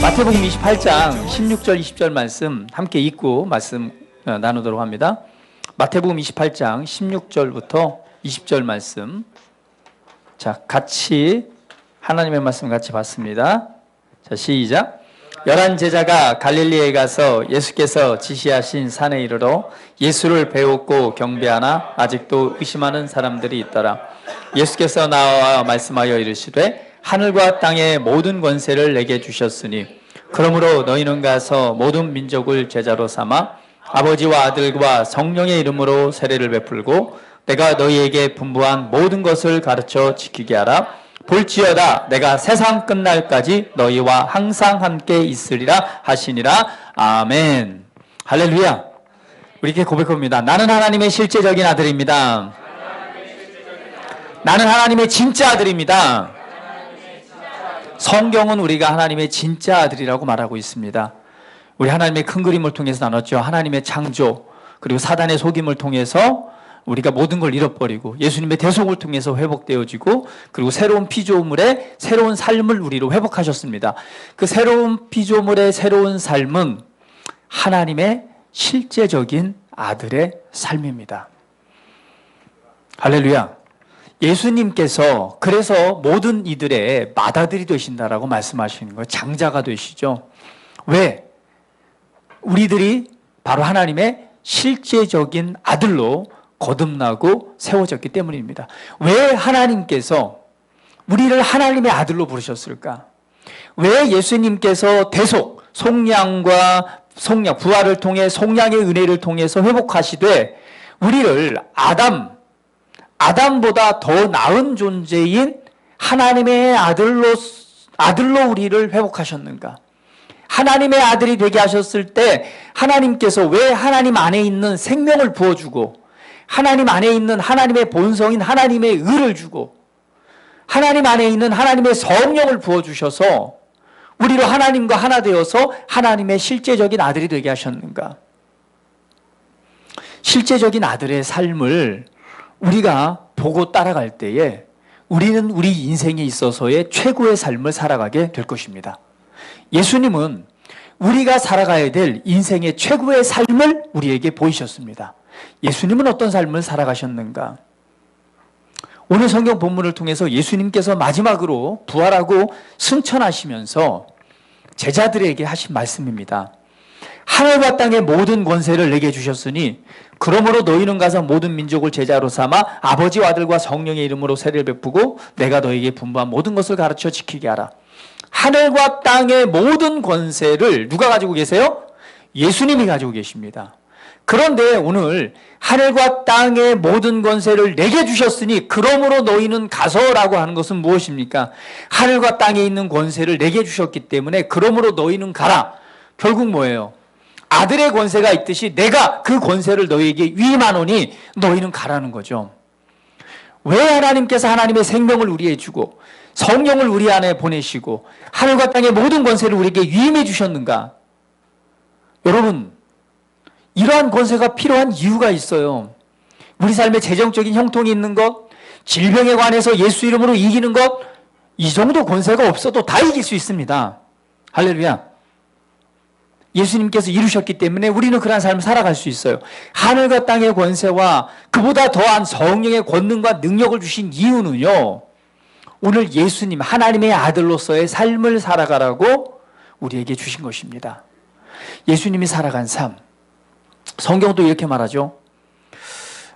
마태복음 28장 16절 20절 말씀 함께 읽고 말씀 나누도록 합니다. 마태복음 28장 16절부터 20절 말씀, 자 같이 하나님의 말씀 같이 봤습니다. 자 시작. 11 제자가 갈릴리에 가서 예수께서 지시하신 산에 이르러 예수를 배웠고 경배하나 아직도 의심하는 사람들이 있더라. 예수께서 나와 말씀하여 이르시되 하늘과 땅의 모든 권세를 내게 주셨으니 그러므로 너희는 가서 모든 민족을 제자로 삼아 아버지와 아들과 성령의 이름으로 세례를 베풀고 내가 너희에게 분부한 모든 것을 가르쳐 지키게 하라. 볼지어다 내가 세상 끝날까지 너희와 항상 함께 있으리라 하시니라. 아멘. 할렐루야. 우리 이렇게 고백합니다. 나는 하나님의 실제적인 아들입니다. 나는 하나님의 진짜 아들입니다. 성경은 우리가 하나님의 진짜 아들이라고 말하고 있습니다. 우리 하나님의 큰 그림을 통해서 나눴죠. 하나님의 창조, 그리고 사단의 속임을 통해서 우리가 모든 걸 잃어버리고 예수님의 대속을 통해서 회복되어지고, 그리고 새로운 피조물의 새로운 삶을 우리로 회복하셨습니다. 그 새로운 피조물의 새로운 삶은 하나님의 실제적인 아들의 삶입니다. 할렐루야. 예수님께서 그래서 모든 이들의 맏아들이 되신다라고 말씀하시는 거예요. 장자가 되시죠. 왜? 우리들이 바로 하나님의 실제적인 아들로 거듭나고 세워졌기 때문입니다. 왜 하나님께서 우리를 하나님의 아들로 부르셨을까? 왜 예수님께서 대속, 속량과 속량, 부활을 통해 속량의 은혜를 통해서 회복하시되 우리를 아담보다 더 나은 존재인 하나님의 아들로 우리를 회복하셨는가? 하나님의 아들이 되게 하셨을 때 하나님께서 왜 하나님 안에 있는 생명을 부어주고 하나님 안에 있는 하나님의 본성인 하나님의 의를 주고 하나님 안에 있는 하나님의 성령을 부어주셔서 우리로 하나님과 하나 되어서 하나님의 실제적인 아들이 되게 하셨는가? 실제적인 아들의 삶을 우리가 보고 따라갈 때에 우리는 우리 인생에 있어서의 최고의 삶을 살아가게 될 것입니다. 예수님은 우리가 살아가야 될 인생의 최고의 삶을 우리에게 보이셨습니다. 예수님은 어떤 삶을 살아가셨는가? 오늘 성경 본문을 통해서 예수님께서 마지막으로 부활하고 승천하시면서 제자들에게 하신 말씀입니다. 하늘과 땅의 모든 권세를 내게 주셨으니 그러므로 너희는 가서 모든 민족을 제자로 삼아 아버지와 아들과 성령의 이름으로 세례를 베푸고 내가 너희에게 분부한 모든 것을 가르쳐 지키게 하라. 하늘과 땅의 모든 권세를 누가 가지고 계세요? 예수님이 가지고 계십니다. 그런데 오늘 하늘과 땅의 모든 권세를 내게 주셨으니 그러므로 너희는 가서라고 하는 것은 무엇입니까? 하늘과 땅에 있는 권세를 내게 주셨기 때문에 그러므로 너희는 가라. 결국 뭐예요? 아들의 권세가 있듯이 내가 그 권세를 너희에게 위임하노니 너희는 가라는 거죠. 왜 하나님께서 하나님의 생명을 우리에게 주고 성령을 우리 안에 보내시고 하늘과 땅의 모든 권세를 우리에게 위임해 주셨는가? 여러분, 이러한 권세가 필요한 이유가 있어요. 우리 삶에 재정적인 형통이 있는 것, 질병에 관해서 예수 이름으로 이기는 것, 이 정도 권세가 없어도 다 이길 수 있습니다. 할렐루야. 예수님께서 이루셨기 때문에 우리는 그러한 삶을 살아갈 수 있어요. 하늘과 땅의 권세와 그보다 더한 성령의 권능과 능력을 주신 이유는요, 오늘 예수님 하나님의 아들로서의 삶을 살아가라고 우리에게 주신 것입니다. 예수님이 살아간 삶, 성경도 이렇게 말하죠.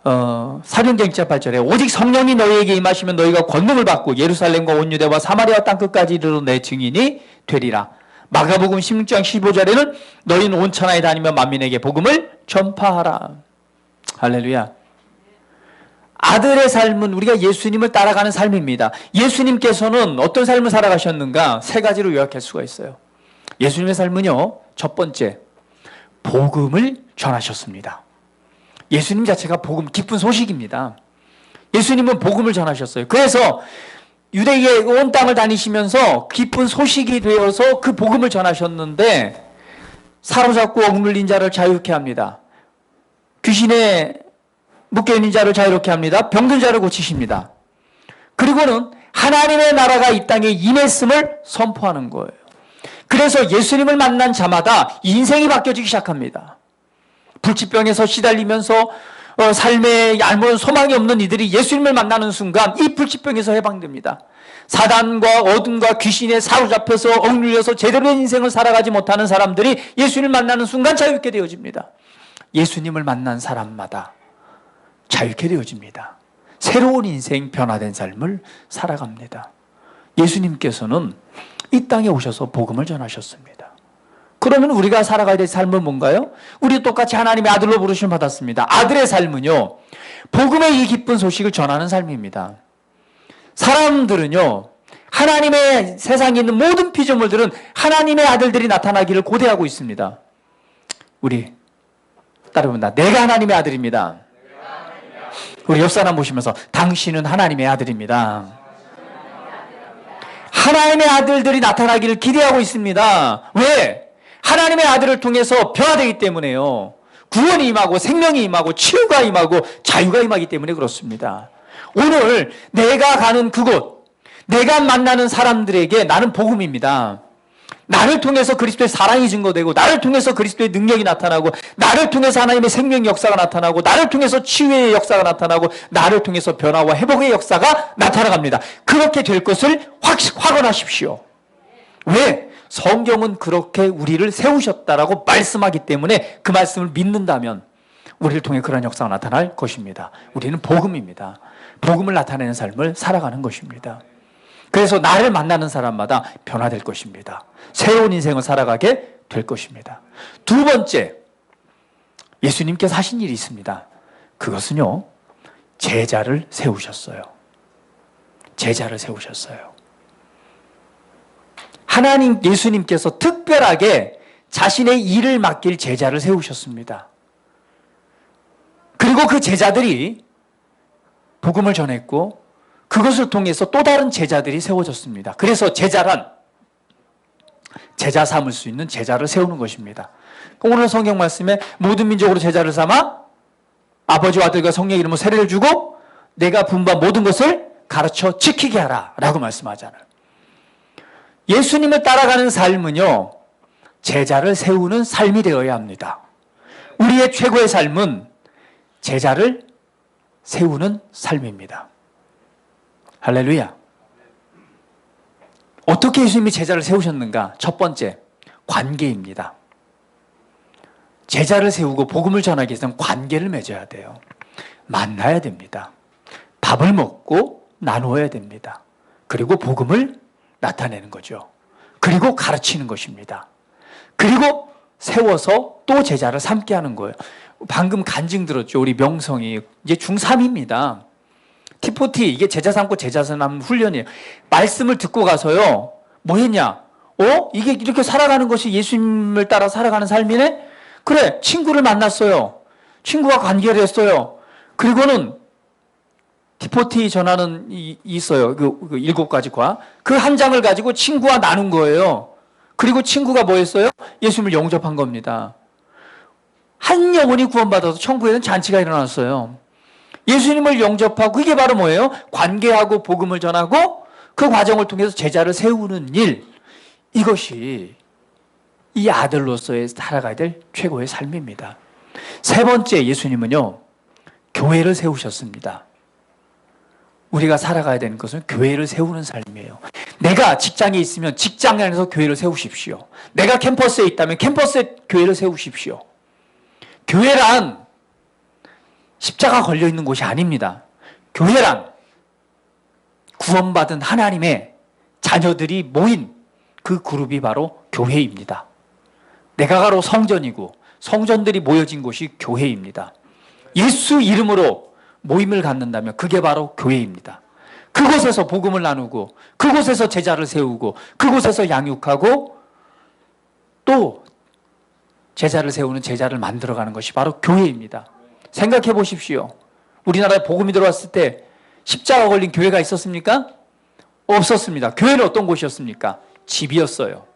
사도행전 1장 8절에 오직 성령이 너희에게 임하시면 너희가 권능을 받고 예루살렘과 온 유대와 사마리아 땅 끝까지 이르러 내 증인이 되리라. 마가복음 16장 15절에는 너희는 온 천하에 다니며 만민에게 복음을 전파하라. 할렐루야. 아들의 삶은 우리가 예수님을 따라가는 삶입니다. 예수님께서는 어떤 삶을 살아가셨는가? 세 가지로 요약할 수가 있어요. 예수님의 삶은요, 첫 번째, 복음을 전하셨습니다. 예수님 자체가 복음, 기쁜 소식입니다. 예수님은 복음을 전하셨어요. 그래서 유대의 온 땅을 다니시면서 기쁜 소식이 되어서 그 복음을 전하셨는데 사로잡고 억눌린 자를 자유케 합니다. 귀신에 묶여있는 자를 자유롭게 합니다. 병든 자를 고치십니다. 그리고는 하나님의 나라가 이 땅에 임했음을 선포하는 거예요. 그래서 예수님을 만난 자마다 인생이 바뀌어지기 시작합니다. 불치병에서 시달리면서 삶에 아무런 소망이 없는 이들이 예수님을 만나는 순간 이 불치병에서 해방됩니다. 사단과 어둠과 귀신에 사로잡혀서 억눌려서 제대로 된 인생을 살아가지 못하는 사람들이 예수님을 만나는 순간 자유케 되어집니다. 예수님을 만난 사람마다 자유케 되어집니다. 새로운 인생, 변화된 삶을 살아갑니다. 예수님께서는 이 땅에 오셔서 복음을 전하셨습니다. 그러면 우리가 살아가야 될 삶은 뭔가요? 우리 똑같이 하나님의 아들로 부르심을 받았습니다. 아들의 삶은요, 복음의 이 기쁜 소식을 전하는 삶입니다. 사람들은요, 하나님의 세상에 있는 모든 피조물들은 하나님의 아들들이 나타나기를 고대하고 있습니다. 우리 따라합니다. 내가 하나님의 아들입니다. 우리 옆 사람 보시면서 당신은 하나님의 아들입니다. 하나님의 아들들이 나타나기를 기대하고 있습니다. 왜? 하나님의 아들을 통해서 변화되기 때문에요. 구원이 임하고 생명이 임하고 치유가 임하고 자유가 임하기 때문에 그렇습니다. 오늘 내가 가는 그곳, 내가 만나는 사람들에게 나는 복음입니다. 나를 통해서 그리스도의 사랑이 증거되고, 나를 통해서 그리스도의 능력이 나타나고, 나를 통해서 하나님의 생명 역사가 나타나고, 나를 통해서 치유의 역사가 나타나고, 나를 통해서 변화와 회복의 역사가 나타나갑니다. 그렇게 될 것을 확언하십시오. 왜? 성경은 그렇게 우리를 세우셨다라고 말씀하기 때문에 그 말씀을 믿는다면 우리를 통해 그런 역사가 나타날 것입니다. 우리는 복음입니다. 복음을 나타내는 삶을 살아가는 것입니다. 그래서 나를 만나는 사람마다 변화될 것입니다. 새로운 인생을 살아가게 될 것입니다. 두 번째, 예수님께서 하신 일이 있습니다. 그것은요, 제자를 세우셨어요. 제자를 세우셨어요. 하나님, 예수님께서 특별하게 자신의 일을 맡길 제자를 세우셨습니다. 그리고 그 제자들이 복음을 전했고, 그것을 통해서 또 다른 제자들이 세워졌습니다. 그래서 제자란 제자 삼을 수 있는 제자를 세우는 것입니다. 오늘 성경 말씀에 모든 민족으로 제자를 삼아 아버지와 아들과 성령의 이름으로 세례를 주고 내가 분부한 모든 것을 가르쳐 지키게 하라 라고 말씀하잖아요. 예수님을 따라가는 삶은요, 제자를 세우는 삶이 되어야 합니다. 우리의 최고의 삶은 제자를 세우는 삶입니다. 할렐루야. 어떻게 예수님이 제자를 세우셨는가? 첫 번째, 관계입니다. 제자를 세우고 복음을 전하기 위해서는 관계를 맺어야 돼요. 만나야 됩니다. 밥을 먹고 나누어야 됩니다. 그리고 복음을 나타내는 거죠. 그리고 가르치는 것입니다. 그리고 세워서 또 제자를 삼게 하는 거예요. 방금 간증 들었죠. 우리 명성이 이제 중3입니다. T40, 이게 제자 삼고 제자 삼는 훈련이에요. 말씀을 듣고 가서요, 뭐 했냐? 이게 이렇게 살아가는 것이 예수님을 따라 살아가는 삶이네? 그래, 친구를 만났어요. 친구와 관계를 했어요. 그리고는 T40 전하는 있어요. 그 7가지 과. 그 한 장을 가지고 친구와 나눈 거예요. 그리고 친구가 뭐 했어요? 예수님을 영접한 겁니다. 한 영혼이 구원받아서 천국에는 잔치가 일어났어요. 예수님을 영접하고, 이게 바로 뭐예요? 관계하고 복음을 전하고 그 과정을 통해서 제자를 세우는 일, 이것이 이 아들로서의 살아가야 될 최고의 삶입니다. 세 번째, 예수님은요, 교회를 세우셨습니다. 우리가 살아가야 되는 것은 교회를 세우는 삶이에요. 내가 직장에 있으면 직장 안에서 교회를 세우십시오. 내가 캠퍼스에 있다면 캠퍼스에 교회를 세우십시오. 교회란 십자가 걸려있는 곳이 아닙니다. 교회란 구원받은 하나님의 자녀들이 모인 그 그룹이 바로 교회입니다. 내가 바로 성전이고 성전들이 모여진 곳이 교회입니다. 예수 이름으로 모임을 갖는다면 그게 바로 교회입니다. 그곳에서 복음을 나누고, 그곳에서 제자를 세우고, 그곳에서 양육하고, 또 제자를 세우는 제자를 만들어가는 것이 바로 교회입니다. 생각해 보십시오. 우리나라에 복음이 들어왔을 때 십자가 걸린 교회가 있었습니까? 없었습니다. 교회는 어떤 곳이었습니까? 집이었어요.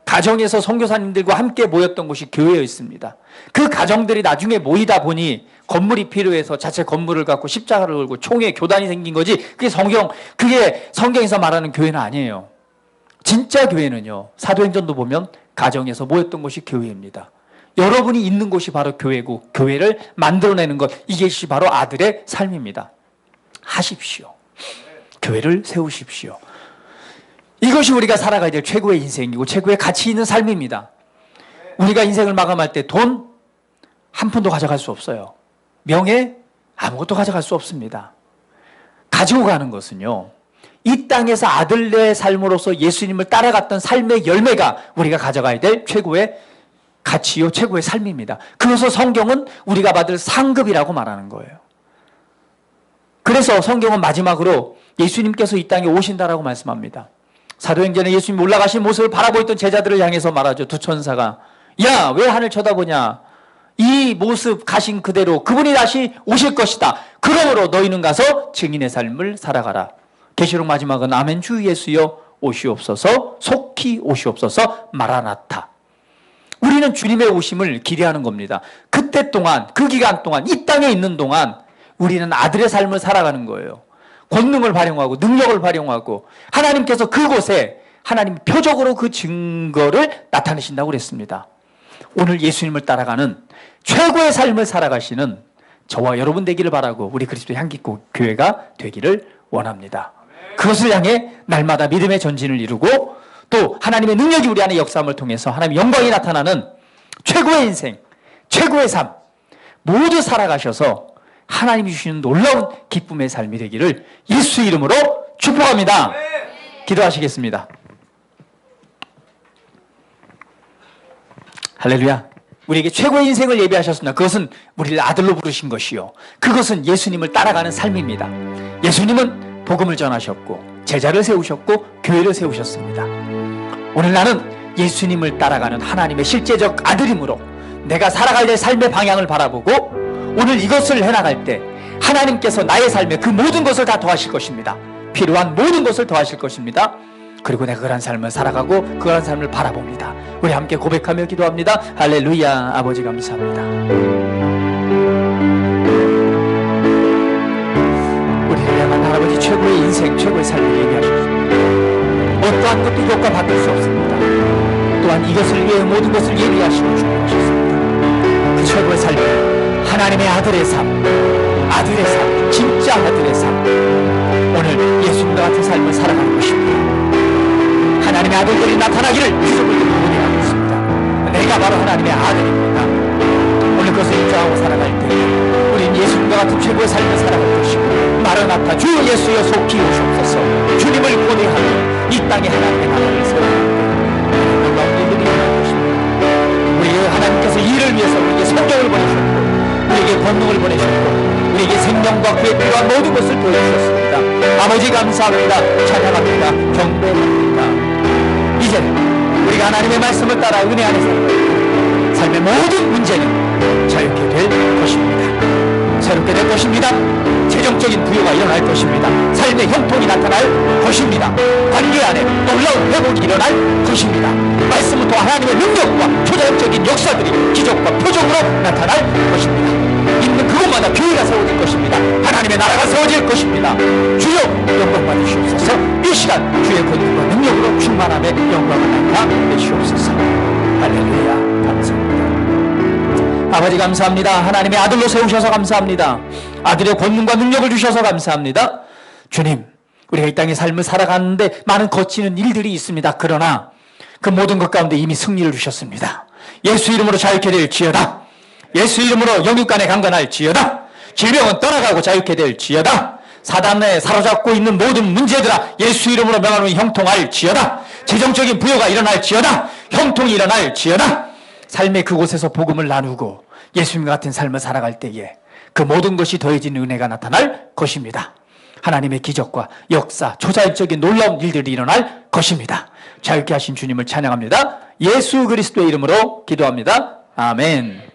가정에서 선교사님들과 함께 모였던 곳이 교회였습니다. 그 가정들이 나중에 모이다 보니 건물이 필요해서 자체 건물을 갖고 십자가를 걸고 총회 교단이 생긴 거지, 그게 성경에서 말하는 교회는 아니에요. 진짜 교회는요, 사도행전도 보면 가정에서 모였던 곳이 교회입니다. 여러분이 있는 곳이 바로 교회고, 교회를 만들어내는 것, 이것이 바로 아들의 삶입니다. 하십시오. 교회를 세우십시오. 이것이 우리가 살아가야 될 최고의 인생이고 최고의 가치 있는 삶입니다. 우리가 인생을 마감할 때 돈 한 푼도 가져갈 수 없어요. 명예 아무것도 가져갈 수 없습니다. 가지고 가는 것은요, 이 땅에서 아들의 삶으로서 예수님을 따라갔던 삶의 열매가 우리가 가져가야 될 최고의 가치요, 최고의 삶입니다. 그래서 성경은 우리가 받을 상급이라고 말하는 거예요. 그래서 성경은 마지막으로 예수님께서 이 땅에 오신다라고 말씀합니다. 사도행전에 예수님 올라가신 모습을 바라보고 있던 제자들을 향해서 말하죠. 두 천사가, 야, 왜 하늘 쳐다보냐? 이 모습 가신 그대로 그분이 다시 오실 것이다. 그러므로 너희는 가서 증인의 삶을 살아가라. 계시록 마지막은 아멘 주 예수여 오시옵소서, 속히 오시옵소서, 마라나타. 우리는 주님의 오심을 기대하는 겁니다. 그때 동안, 그 기간 동안, 이 땅에 있는 동안 우리는 아들의 삶을 살아가는 거예요. 권능을 발용하고 능력을 발용하고 하나님께서 그곳에 하나님 표적으로 그 증거를 나타내신다고 그랬습니다. 오늘 예수님을 따라가는 최고의 삶을 살아가시는 저와 여러분 되기를 바라고 우리 그리스도 향기꽃 교회가 되기를 원합니다. 그것을 향해 날마다 믿음의 전진을 이루고 또 하나님의 능력이 우리 안에 역사함을 통해서 하나님의 영광이 나타나는 최고의 인생, 최고의 삶 모두 살아가셔서 하나님이 주시는 놀라운 기쁨의 삶이 되기를 예수 이름으로 축복합니다. 기도하시겠습니다. 할렐루야. 우리에게 최고의 인생을 예비하셨습니다. 그것은 우리를 아들로 부르신 것이요, 그것은 예수님을 따라가는 삶입니다. 예수님은 복음을 전하셨고 제자를 세우셨고 교회를 세우셨습니다. 오늘 나는 예수님을 따라가는 하나님의 실제적 아들이므로 내가 살아가야 될 삶의 방향을 바라보고 오늘 이것을 해나갈 때 하나님께서 나의 삶에 그 모든 것을 다 더하실 것입니다. 필요한 모든 것을 더하실 것입니다. 그리고 내가 그런 삶을 살아가고 그런 삶을 바라봅니다. 우리 함께 고백하며 기도합니다. 할렐루야. 아버지 감사합니다. 우리를 향한 할아버지 최고의 인생, 최고의 삶을 예비하셨습니다. 어떠한 것도 효과 받을 수 없습니다. 또한 이것을 위해 모든 것을 예비하시고 준비하셨습니다. 그 최고의 삶을 하나님의 아들의 삶, 아들의 삶, 진짜 아들의 삶, 오늘 예수님과 같은 삶을 살아가는 것입니다. 하나님의 아들들이 나타나기를 기적을 듣고 은혜하겠습니다. 내가 바로 하나님의 아들입니다. 오늘 그것을 인정하고 살아갈 때 우리는 예수님과 같은 최고의 삶을 살아갈 것이고 마라나타 주 예수여 속히 오시옵소서 주님을 고대하며 이 땅에 하나님의 나라를 세우는 놀라운 일들이 일어날 것입니다. 우리에게 하나님께서 이를 위해서 우리에게 성경을 보내셨고 우리에게 권능을 보내셨고 우리에게 생명과 그에 필요한 모든 것을 보여주셨습니다. 아버지 감사합니다. 찬양합니다. 경배합니다. 이제는 우리가 하나님의 말씀을 따라 은혜 안에 살고 삶의 모든 문제는 자유케 될 것입니다. 새롭게 될 것입니다. 재정적인 부여가 일어날 것입니다. 삶의 형통이 나타날 것입니다. 관계 안에 놀라운 회복이 일어날 것입니다. 말씀부터 하나님의 능력과 초자연적인 역사들이 기적과 표적으로 나타날 것입니다. 있는 그곳마다 교회가 세워질 것입니다. 하나님의 나라가 세워질 것입니다. 주여 영광 받으시옵소서. 이 시간 주의 권능과 능력으로 충만함에 영광을 나타내시옵소서. 할렐루야. 감사합니다. 아버지 감사합니다. 하나님의 아들로 세우셔서 감사합니다. 아들의 권능과 능력을 주셔서 감사합니다. 주님, 우리가 이 땅의 삶을 살아가는데 많은 거치는 일들이 있습니다. 그러나 그 모든 것 가운데 이미 승리를 주셨습니다. 예수 이름으로 자유케 될지어다. 예수 이름으로 영육간에 강건할지어다. 질병은 떠나가고 자유케 될지어다. 사단에 사로잡고 있는 모든 문제들아 예수 이름으로 명하노니 형통할지어다. 재정적인 부여가 일어날지어다. 형통이 일어날지어다. 삶의 그곳에서 복음을 나누고 예수님과 같은 삶을 살아갈 때에 그 모든 것이 더해진 은혜가 나타날 것입니다. 하나님의 기적과 역사, 초자연적인 놀라운 일들이 일어날 것입니다. 자유케 하신 주님을 찬양합니다. 예수 그리스도의 이름으로 기도합니다. 아멘.